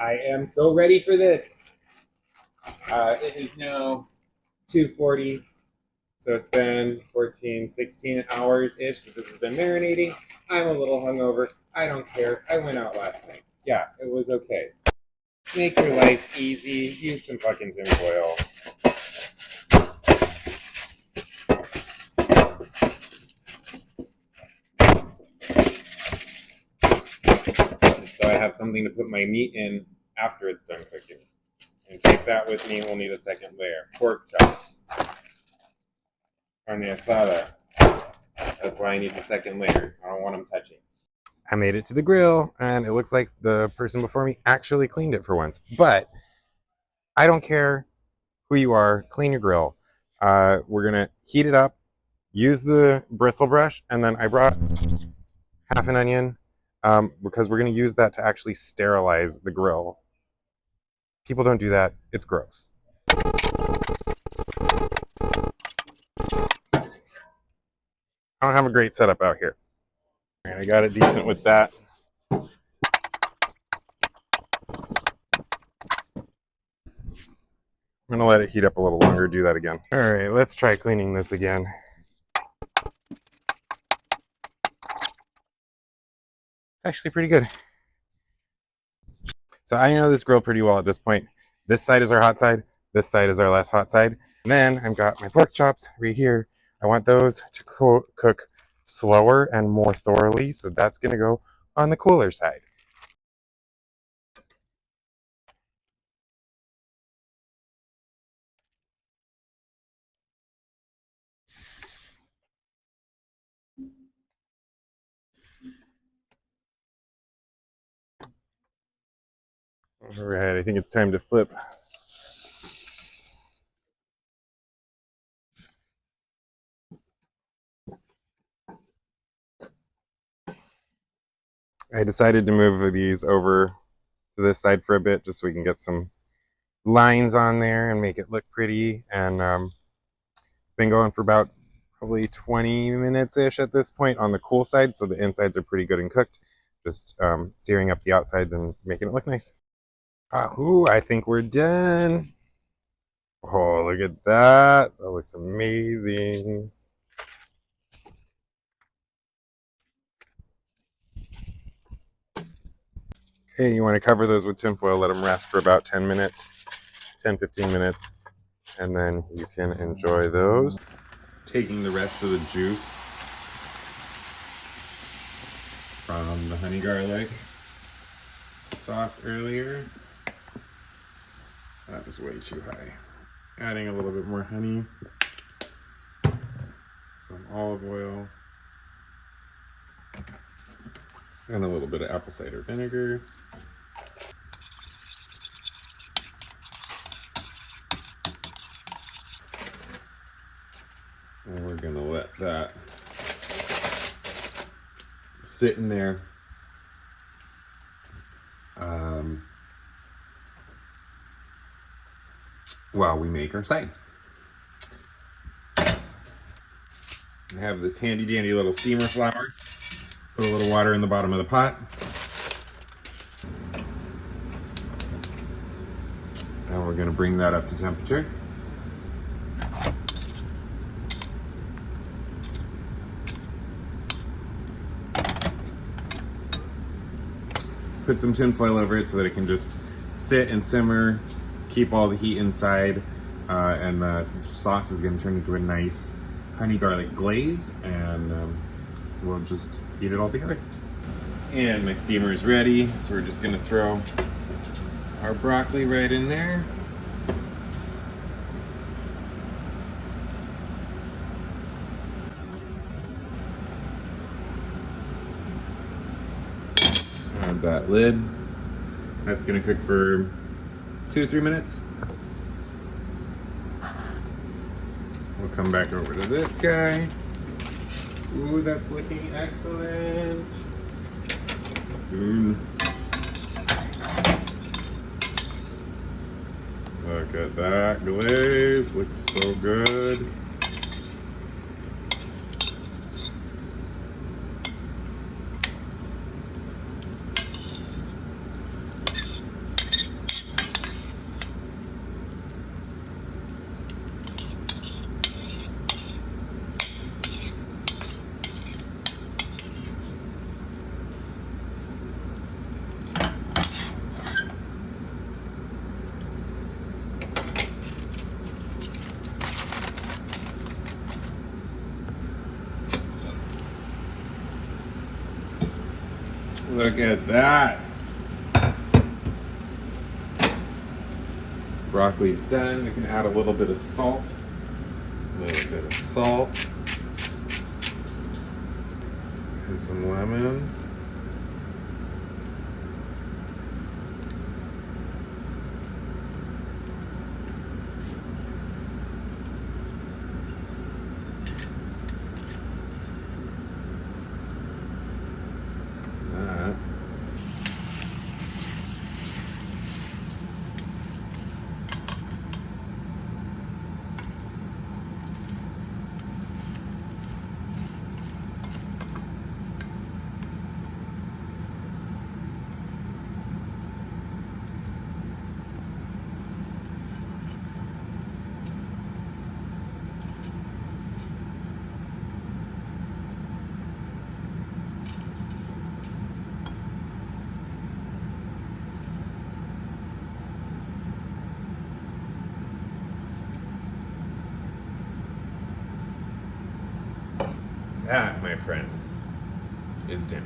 I am so ready for this. It is now 2:40, so it's been 14, 16 hours-ish that this has been marinating. I'm a little hungover. I don't care. I went out last night. Yeah, it was okay. Make your life easy. Use some fucking tin foil. So I have something to put my meat in after it's done cooking. And take that with me. We'll need a second layer. Pork chops. Carne asada. That's why I need the second layer. I don't want them touching. I made it to the grill, and it looks like the person before me actually cleaned it for once. But I don't care who you are. Clean your grill. We're going to heat it up, use the bristle brush, and then I brought half an onion because we're going to use that to actually sterilize the grill. People don't do that. It's gross. I don't have a great setup out here. And I got it decent with that. I'm gonna let it heat up a little longer, do that again. All right, let's try cleaning this again. It's actually pretty good. So I know this grill pretty well at this point. This side is our hot side. This side is our less hot side. And then I've got my pork chops right here. I want those to cook slower and more thoroughly. So that's gonna go on the cooler side. All right, I think it's time to flip. I decided to move these over to this side for a bit just so we can get some lines on there and make it look pretty. And it's been going for about probably 20 minutes-ish at this point on the cool side, so the insides are pretty good and cooked. Just searing up the outsides and making it look nice. I think we're done. Oh, look at that. That looks amazing. Okay, you want to cover those with tinfoil, let them rest for about 10 minutes, 10-15 minutes, and then you can enjoy those. Taking the rest of the juice from the honey garlic sauce earlier. That was way too high. Adding a little bit more honey, some olive oil, and a little bit of apple cider vinegar. And we're gonna let that sit in there while we make our side. I have this handy dandy little steamer flour. Put a little water in the bottom of the pot. And we're gonna bring that up to temperature. Put some tin foil over it so that it can just sit and simmer, keep all the heat inside, and the sauce is going to turn into a nice honey garlic glaze, and we'll just eat it all together. And my steamer is ready, so we're just going to throw our broccoli right in there. That lid. That's gonna cook for 2 to 3 minutes. We'll come back over to this guy. Ooh, that's looking excellent. Spoon. Look at that glaze, looks so good. Look at that. Broccoli's done. We can add a little bit of salt. A little bit of salt. And some lemon. That, my friends, is dinner.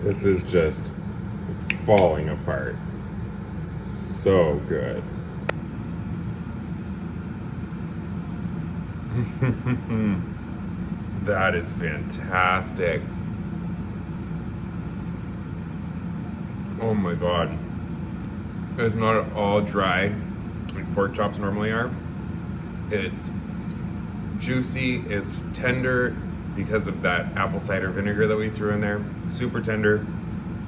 This is just falling apart. So good. That is fantastic. Oh my god. It's not at all dry like pork chops normally are. It's juicy, it's tender because of that apple cider vinegar that we threw in there. Super tender,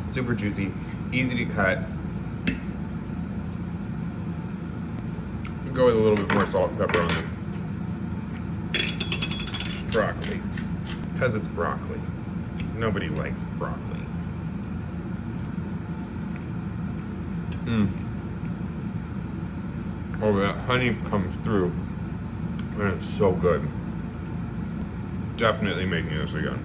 super juicy, easy to cut. Go with a little bit more salt and pepper on the broccoli. Because it's broccoli. Nobody likes broccoli. Oh, that honey comes through, and it's so good. Definitely making this again.